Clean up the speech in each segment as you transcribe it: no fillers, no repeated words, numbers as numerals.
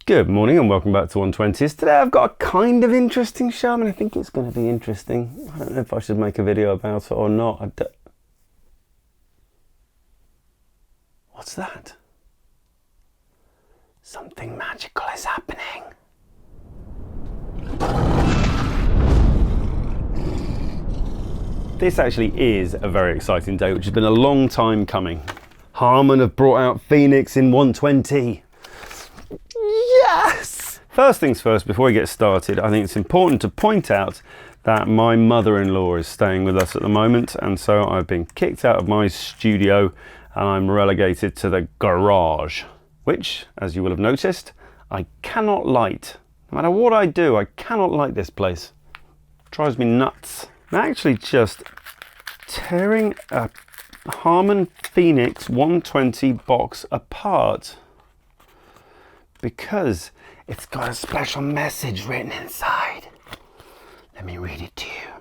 Good morning and welcome back to 120s. Today I've got a kind of interesting show. I mean, I think it's going to be interesting. I don't know if I should make a video about it or not. What's that? Something magical is happening. This actually is a very exciting day, which has been a long time coming. Harmon have brought out PHOENIX in 120. Yes! First things first, before we get started, I think it's important to point out that my mother-in-law is staying with us at the moment, and so I've been kicked out of my studio and I'm relegated to the garage, which, as you will have noticed, I cannot light. No matter what I do, I cannot light this place. It drives me nuts. I'm actually just tearing a Harman PHOENIX 120 box apart because it's got a special message written inside. Let me read it to you.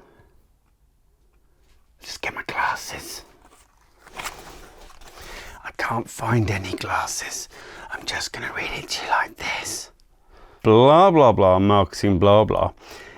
Just get my glasses. I can't find any glasses. I'm just gonna read it to you like this. Blah, blah, blah, marketing, blah, blah.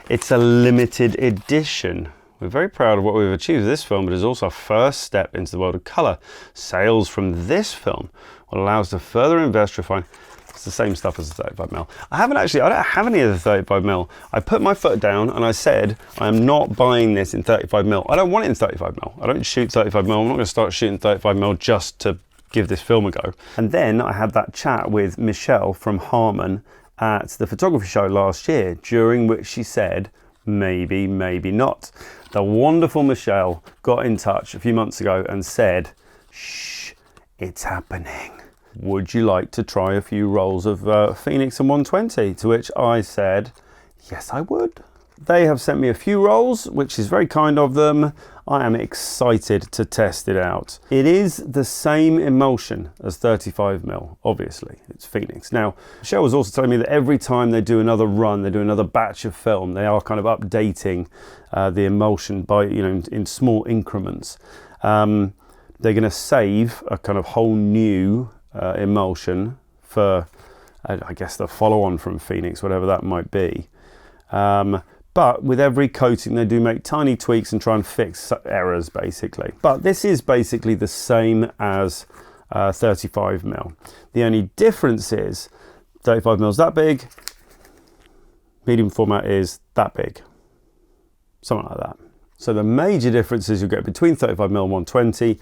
It's a limited edition. We're very proud of what we've achieved with this film, but it's also our first step into the world of colour. Sales from this film will allow us to further invest, refine. It's the same stuff as the 35mm. I don't have any of the 35mm. I put my foot down and I said, I am not buying this in 35mm. I don't want it in 35mm. I don't shoot 35mm. I'm not going to start shooting 35mm just to give this film a go. And then I had that chat with Michelle from Harmon at the photography show last year, during which she said, maybe, maybe not. The wonderful Michelle got in touch a few months ago and said, shh, it's happening. Would you like to try a few rolls of PHOENIX and 120? To which I said, yes, I would. They have sent me a few rolls, which is very kind of them. I am excited to test it out. It is the same emulsion as 35mm, obviously. It's PHOENIX. Now, Michelle was also telling me that every time they do another run, they do another batch of film, they are kind of updating the emulsion by, in small increments. They're going to save a kind of whole new emulsion for, I guess, the follow-on from PHOENIX, whatever that might be. But with every coating, they do make tiny tweaks and try and fix errors, basically. But this is basically the same as 35mm. The only difference is 35mm is that big, medium format is that big, something like that. So the major differences you get between 35mm and 120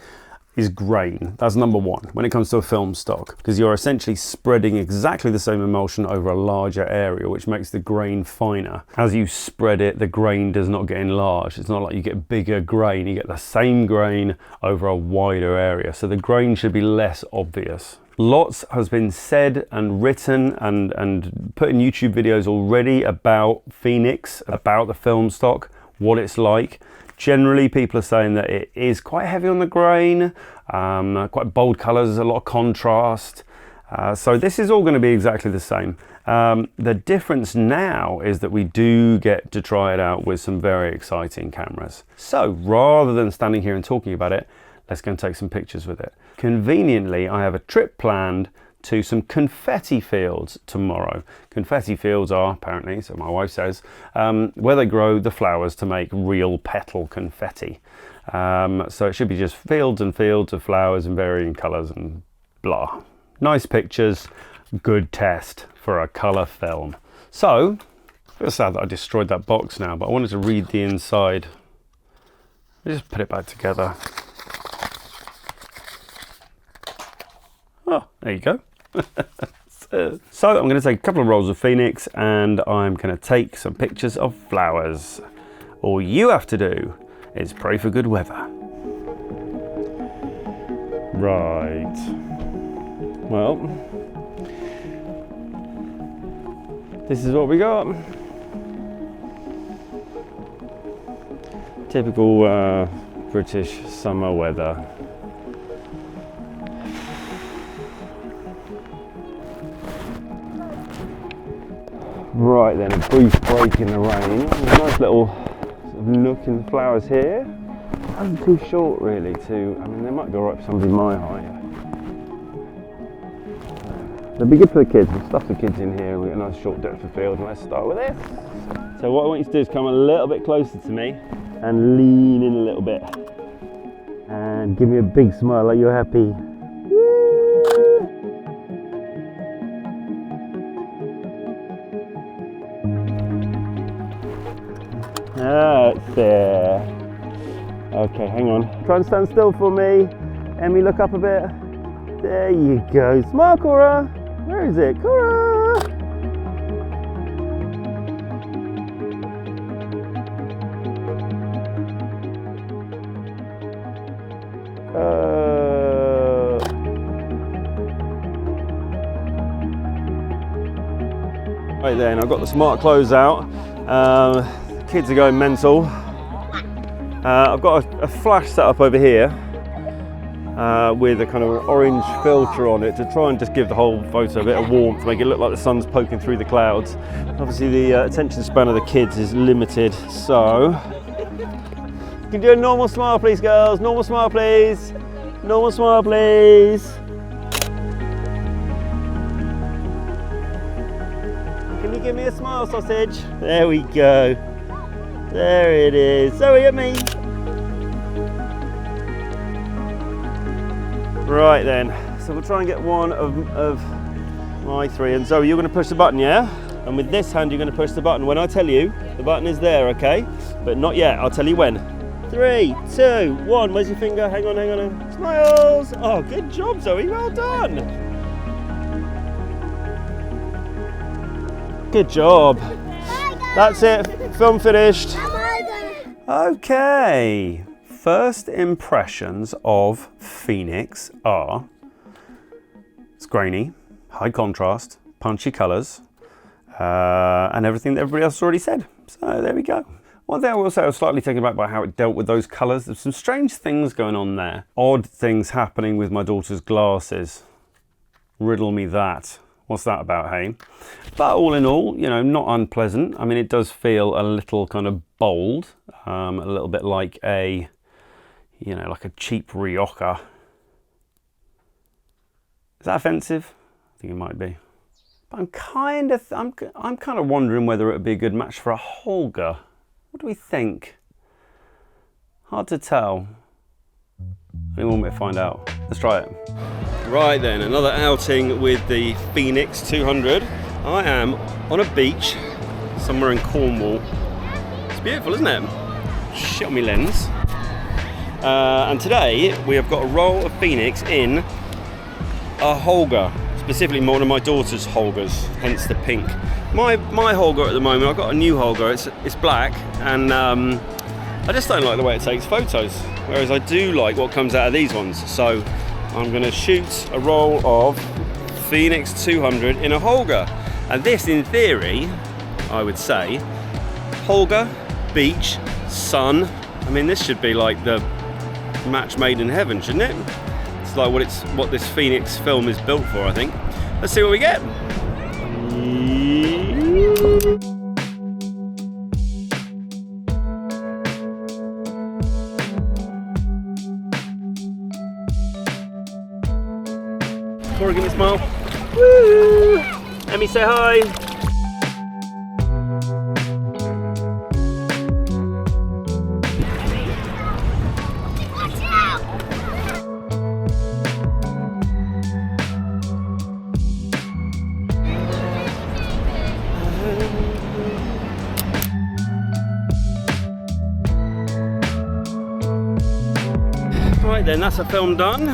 is grain. That's number one when it comes to a film stock, because you're essentially spreading exactly the same emulsion over a larger area, which makes the grain finer. As you spread it, the grain does not get enlarged. It's not like you get bigger grain, you get the same grain over a wider area. So the grain should be less obvious. Lots has been said and written and put in YouTube videos already about PHOENIX, about the film stock, what it's like. Generally, people are saying that it is quite heavy on the grain, quite bold colours, a lot of contrast. So this is all going to be exactly the same. The difference now is that we do get to try it out with some very exciting cameras. So rather than standing here and talking about it, let's go and take some pictures with it. Conveniently, I have a trip planned to some confetti fields tomorrow. Confetti fields are apparently, so my wife says, where they grow the flowers to make real petal confetti. So it should be just fields and fields of flowers in varying colours and blah. Nice pictures, good test for a colour film. So, I feel sad that I destroyed that box now, but I wanted to read the inside. Let me just put it back together. Oh, there you go. So I'm going to take a couple of rolls of PHOENIX and I'm going to take some pictures of flowers. All you have to do is pray for good weather. Right. Well, this is what we got. Typical British summer weather. Right then, a brief break in the rain. A nice little sort of nook in the flowers here. I'm too short really to, I mean they might go right for somebody my height. They'll be good for the kids. We'll stuff the kids in here. We've got a nice short depth of field. And let's start with this. So what I want you to do is come a little bit closer to me and lean in a little bit. And give me a big smile like you're happy. That's it. Okay, hang on. Try and stand still for me. Emmy, look up a bit. There you go. Smile, Cora. Where is it? Cora! Right then, I've got the smart clothes out. Kids are going mental. I've got a flash set up over here with a kind of orange filter on it to try and just give the whole photo a bit of warmth, make it look like the sun's poking through the clouds. Obviously the attention span of the kids is limited, so... Can you do a normal smile please, girls? Normal smile please. Normal smile please. Can you give me a smile, sausage? There we go. There it is. Zoe, at me. Right then, so we'll try and get one of my three. And Zoe, you're going to push the button, yeah? And with this hand, you're going to push the button. When I tell you, the button is there, okay? But not yet. I'll tell you when. 3, 2, 1. Where's your finger? Hang on, hang on. Hang on. Smiles. Oh, good job, Zoe. Well done. Good job. That's it. Film finished. Okay. First impressions of Phoenix are it's grainy, high contrast, punchy colours, and everything that everybody else has already said. So there we go. One thing I will say, I was slightly taken aback by how it dealt with those colours. There's some strange things going on there. Odd things happening with my daughter's glasses. Riddle me that. What's that about, hey? But all in all, you know, not unpleasant. I mean, it does feel a little kind of bold, a little bit like a, you know, like a cheap Rioja. Is that offensive? I think it might be. But I'm kind of wondering whether it would be a good match for a Holga. What do we think? Hard to tell. Only one way to find out. Let's try it. Right then, another outing with the Phoenix 200. I am on a beach somewhere in Cornwall. It's beautiful, isn't it? Shit on my lens. And today we have got a roll of Phoenix in a Holga, specifically one of my daughter's Holgas, hence the pink. My Holga at the moment, I've got a new Holga. It's black, and I just don't like the way it takes photos, whereas I do like what comes out of these ones. So I'm going to shoot a roll of Phoenix 200 in a Holga, and this, in theory, I would say, Holga, beach, sun. I mean, this should be like the match made in heaven, shouldn't it? It's like what this Phoenix film is built for, I think. Let's see what we get. Cora, give me a smile. Woo! Emmy, say hi. Right then, that's a film done.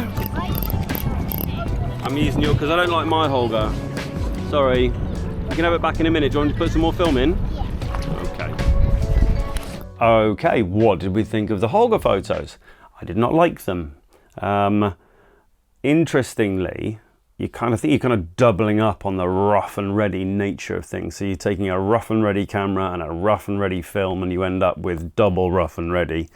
I'm using yours because I don't like my Holga. Sorry. You can have it back in a minute. Do you want me to put some more film in? Yeah. Okay. Okay, what did we think of the Holga photos? I did not like them. Interestingly, you kind of think you're kind of doubling up on the rough and ready nature of things. So you're taking a rough and ready camera and a rough and ready film, and you end up with double rough and ready.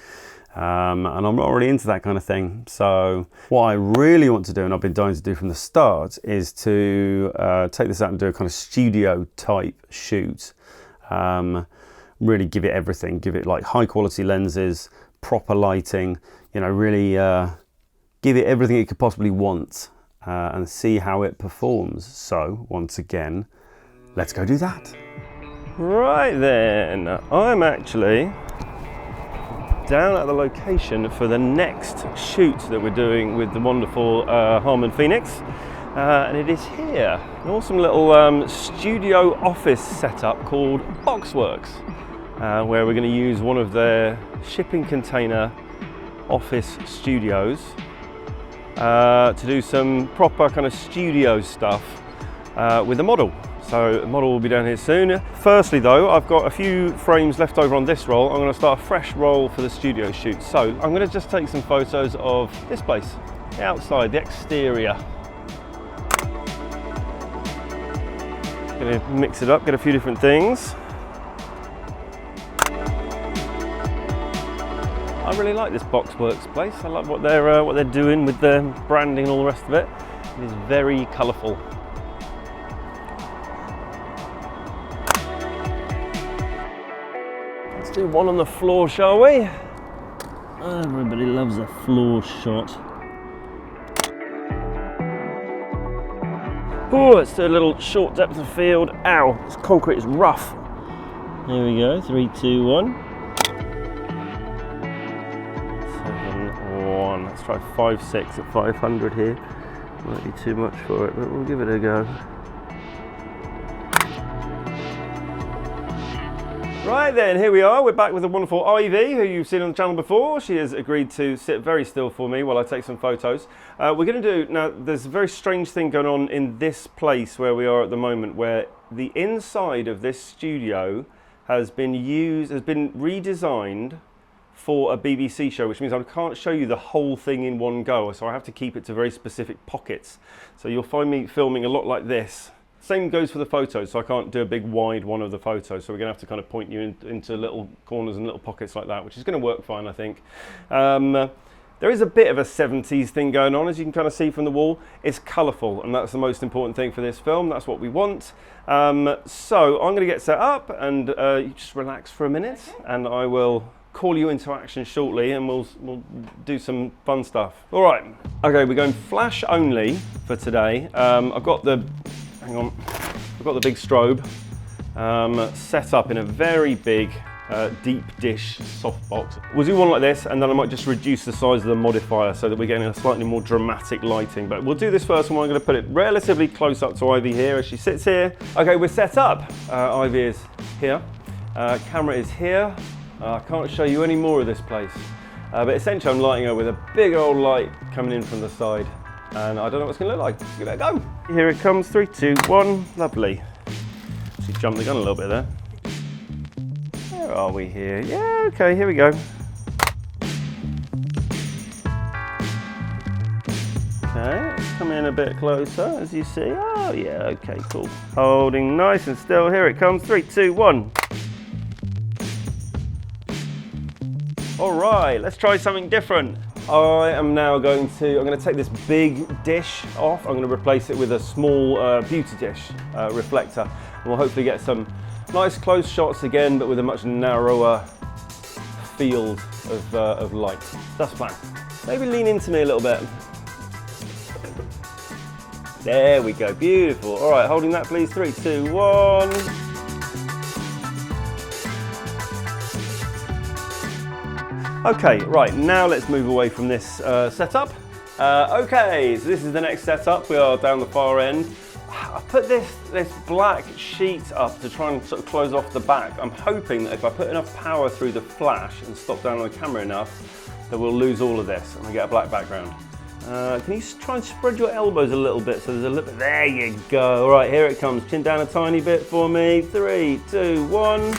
And I'm not really into that kind of thing. So what I really want to do, and I've been dying to do from the start, is to take this out and do a kind of studio type shoot. Really give it everything, give it like high quality lenses, proper lighting, you know, really give it everything it could possibly want. and see how it performs. So once again, let's go do that. Right then, I'm actually down at the location for the next shoot that we're doing with the wonderful Harman PHOENIX, and it is here, an awesome little studio office setup called Boxworks, where we're going to use one of their shipping container office studios to do some proper kind of studio stuff with the model. So the model will be down here soon. Firstly though, I've got a few frames left over on this roll. I'm going to start a fresh roll for the studio shoot. So I'm going to just take some photos of this place, the outside, the exterior. Going to mix it up, get a few different things. I really like this Boxworks place. I like what they're doing with the branding and all the rest of it. It is very colourful. Let's do one on the floor, shall we? Everybody loves a floor shot. Oh, let's do a little short depth of field. Ow, this concrete is rough. Here we go, 3, 2, 1. 7, 1. Let's try 5, 6 at 500 here. Might be too much for it, but we'll give it a go. Right then, here we are. We're back with the wonderful Ivy, who you've seen on the channel before. She has agreed to sit very still for me while I take some photos. We're going to do, now there's a very strange thing going on in this place where we are at the moment, where the inside of this studio has been redesigned for a BBC show, which means I can't show you the whole thing in one go, so I have to keep it to very specific pockets. So you'll find me filming a lot like this. Same goes for the photos, so I can't do a big wide one of the photos, so we're going to have to kind of point you into little corners and little pockets like that, which is going to work fine, I think. There is a bit of a 70s thing going on, as you can kind of see from the wall. It's colourful, and that's the most important thing for this film. That's what we want. So I'm going to get set up, and you just relax for a minute, and I will call you into action shortly, and we'll do some fun stuff. All right. Okay, we're going flash only for today. I've got the big strobe set up in a very big deep dish softbox. We'll do one like this, and then I might just reduce the size of the modifier so that we're getting a slightly more dramatic lighting. But we'll do this first one. I'm going to put it relatively close up to Ivy here as she sits here. Okay, we're set up. Ivy is here. Camera is here. I can't show you any more of this place. But essentially I'm lighting her with a big old light coming in from the side. And I don't know what it's going to look like. Let's give it a go. Here it comes, 3, 2, 1. Lovely. She jumped the gun a little bit there. Where are we here? Yeah, okay, here we go. Okay, let's come in a bit closer, as you see. Oh, yeah, okay, cool. Holding nice and still. Here it comes, 3, 2, 1. All right, let's try something different. I am now going to take this big dish off. I'm going to replace it with a small beauty dish reflector. And we'll hopefully get some nice close shots again, but with a much narrower field of light. That's the plan. Maybe lean into me a little bit. There we go, beautiful. All right, holding that please, 3, 2, 1. Okay, right, now let's move away from this setup. Okay, so this is the next setup. We are down the far end. I put this black sheet up to try and sort of close off the back. I'm hoping that if I put enough power through the flash and stop down on the camera enough, that we'll lose all of this and we get a black background. Can you try and spread your elbows a little bit so there's a little bit, there you go. All right, here it comes. Chin down a tiny bit for me. 3, 2, 1.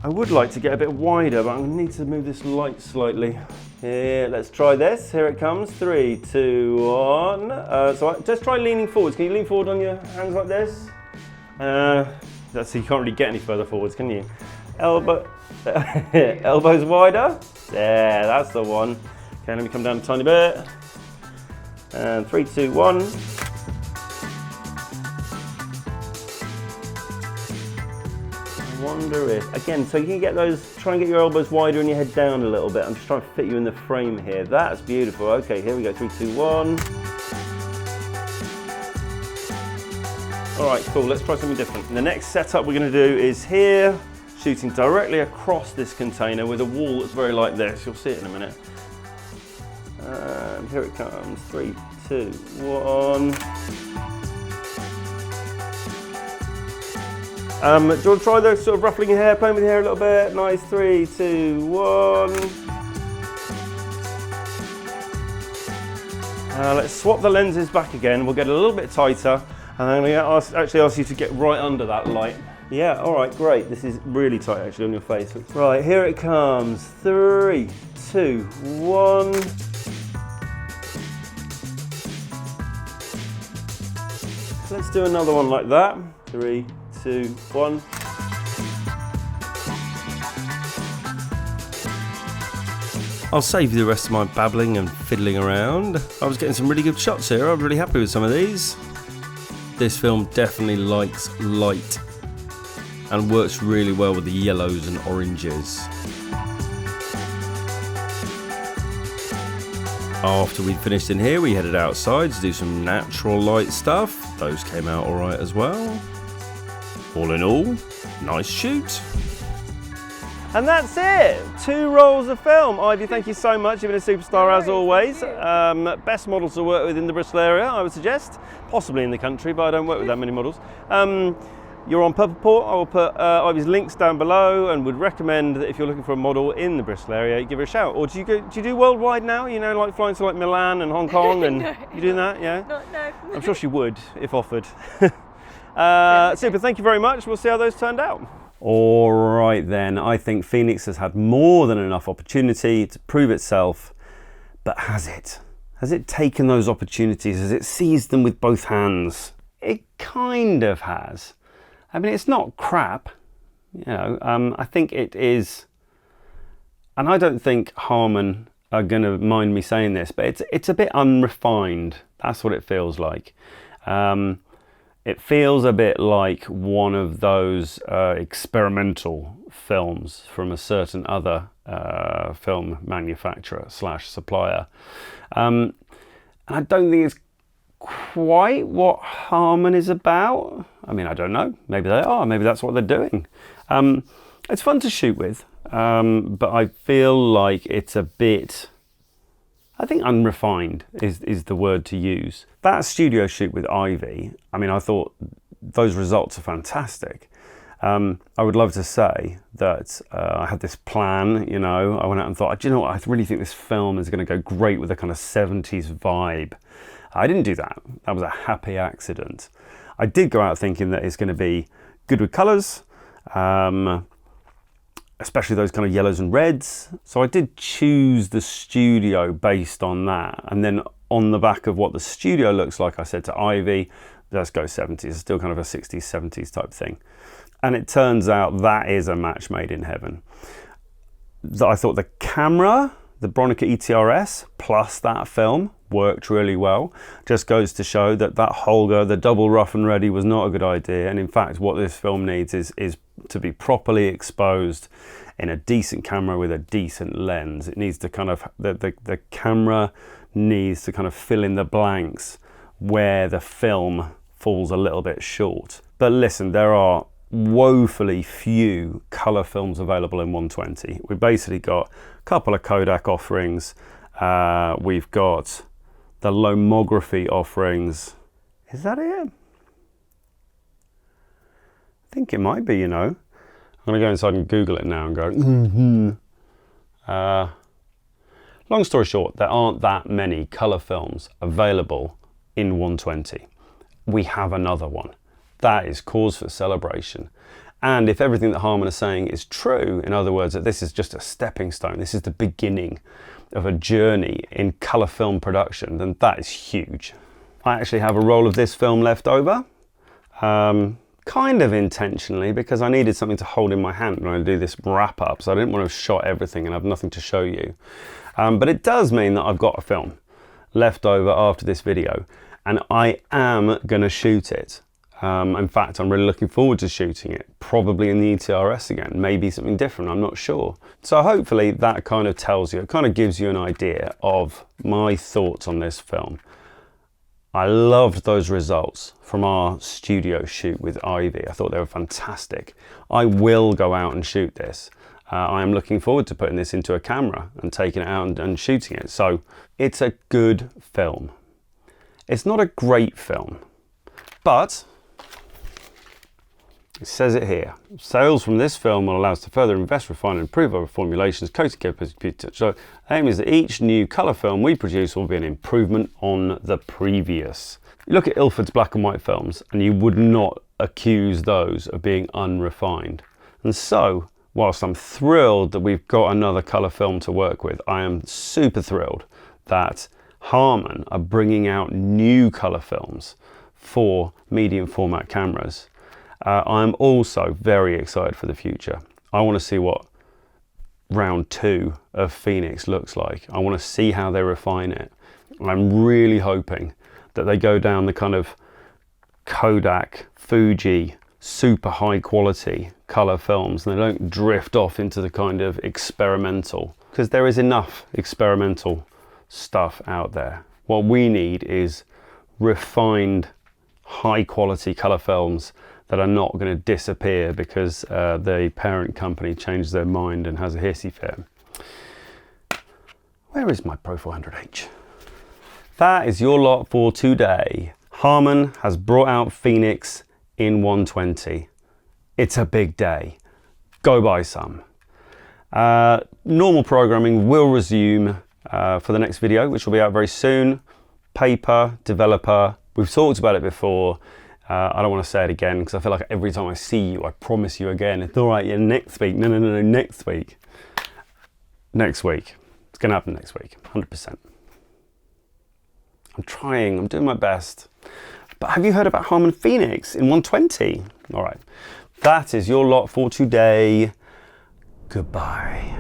I would like to get a bit wider, but I'm going to need to move this light slightly. Here, let's try this. Here it comes. 3, 2, 1. So just try leaning forwards. Can you lean forward on your hands like this? So you can't really get any further forwards, can you? Elbows wider. There, that's the one. Okay, let me come down a tiny bit. And 3, 2, 1. wonder if, again, so you can get those, try and get your elbows wider and your head down a little bit. I'm just trying to fit you in the frame here. That's beautiful. Okay, here we go, 3, 2, 1. All right, cool, let's try something different. And the next setup we're gonna do is here, shooting directly across this container with a wall that's very like this. You'll see it in a minute. And here it comes, 3, 2, 1. Do you want to try those sort of ruffling your hair, playing with your hair a little bit? Nice, 3, 2, 1. Let's swap the lenses back again. We'll get a little bit tighter, and I'm going to actually ask you to get right under that light. Yeah, all right, great. This is really tight actually on your face. Right, here it comes. 3, 2, 1. Let's do another one like that. 3, 2, 1. I'll save you the rest of my babbling and fiddling around. I was getting some really good shots here. I'm really happy with some of these. This film definitely likes light and works really well with the yellows and oranges. After we'd finished in here, we headed outside to do some natural light stuff. Those came out all right as well. All in all, nice shoot. And that's it, 2 rolls of film. Ivy, thank you so much. You've been a superstar as always. Best models to work with in the Bristol area, I would suggest. Possibly in the country, but I don't work with that many models. You're on Purple. I will put Ivy's links down below, and would recommend that if you're looking for a model in the Bristol area, you give her a shout. Or do you do worldwide now? You know, like flying to like Milan and Hong Kong, and No. you doing that? Yeah. No. I'm sure she would if offered. Super. Thank you very much. We'll see how those turned out. All right then. I think Phoenix has had more than enough opportunity to prove itself, but has it? Has it taken those opportunities? Has it seized them with both hands? It kind of has. I mean, it's not crap, you know. I think it is, and I don't think Harmon are going to mind me saying this, but it's a bit unrefined. That's what it feels like. It feels a bit like one of those experimental films from a certain other film manufacturer / supplier. And I don't think it's quite what Harmon is about. I mean, I don't know. Maybe they are. Maybe that's what they're doing. It's fun to shoot with, but I feel like it's a bit, I think unrefined is the word to use. That studio shoot with Ivy, I mean, I thought those results are fantastic. I would love to say that I had this plan, you know. I went out and thought, do you know what, I really think this film is going to go great with a kind of 70s vibe. I didn't do that. That was a happy accident. I did go out thinking that it's going to be good with colours, especially those kind of yellows and reds. So I did choose the studio based on that. And then on the back of what the studio looks like, I said to Ivy, let's go 70s. It's still kind of a 60s, 70s type thing. And it turns out that is a match made in heaven. I thought the camera, the Bronica ETRS plus that film worked really well. Just goes to show that Holga, the double rough and ready, was not a good idea. And in fact, what this film needs is to be properly exposed in a decent camera with a decent lens. It needs to kind of, the camera needs to kind of fill in the blanks where the film falls a little bit short. But listen, there are woefully few colour films available in 120. We've basically got a couple of Kodak offerings. We've got the lomography offerings. Is that it? I think it might be, you know. I'm going to go inside and Google it now and go, long story short, there aren't that many colour films available in 120. We have another one. That is cause for celebration. And if everything that Harmon is saying is true, in other words, that this is just a stepping stone, this is the beginning of a journey in colour film production, then that is huge. I actually have a roll of this film left over, kind of intentionally, because I needed something to hold in my hand when I do this wrap up, so I didn't want to have shot everything and have nothing to show you. But it does mean that I've got a film left over after this video, and I am going to shoot it. In fact, I'm really looking forward to shooting it, probably in the ETRS again, maybe something different, I'm not sure. So hopefully that kind of tells you, it kind of gives you an idea of my thoughts on this film. I loved those results from our studio shoot with Ivy. I thought they were fantastic. I will go out and shoot this. I am looking forward to putting this into a camera and taking it out and shooting it. So it's a good film. It's not a great film, but it says it here. Sales from this film will allow us to further invest, refine and improve our formulations, coating capability. So the aim is that each new colour film we produce will be an improvement on the previous. You look at Ilford's black and white films and you would not accuse those of being unrefined. And so, whilst I'm thrilled that we've got another colour film to work with, I am super thrilled that Harmon are bringing out new colour films for medium format cameras. I'm also very excited for the future. I want to see what round 2 of Phoenix looks like. I want to see how they refine it. I'm really hoping that they go down the kind of Kodak, Fuji, super high quality color films and they don't drift off into the kind of experimental, because there is enough experimental stuff out there. What we need is refined, high quality color films that are not going to disappear because the parent company changes their mind and has a hissy fit. Where is my Pro 400H? That is your lot for today. Harmon has brought out Phoenix in 120. It's a big day. Go buy some. Normal programming will resume for the next video, which will be out very soon. Paper, developer, we've talked about it before. I don't want to say it again because I feel like every time I see you, I promise you again. It's all right, yeah, next week. No, next week. Next week. It's going to happen next week, 100%. I'm trying, I'm doing my best. But have you heard about Harman PHOENIX in 120? All right, that is your lot for today. Goodbye.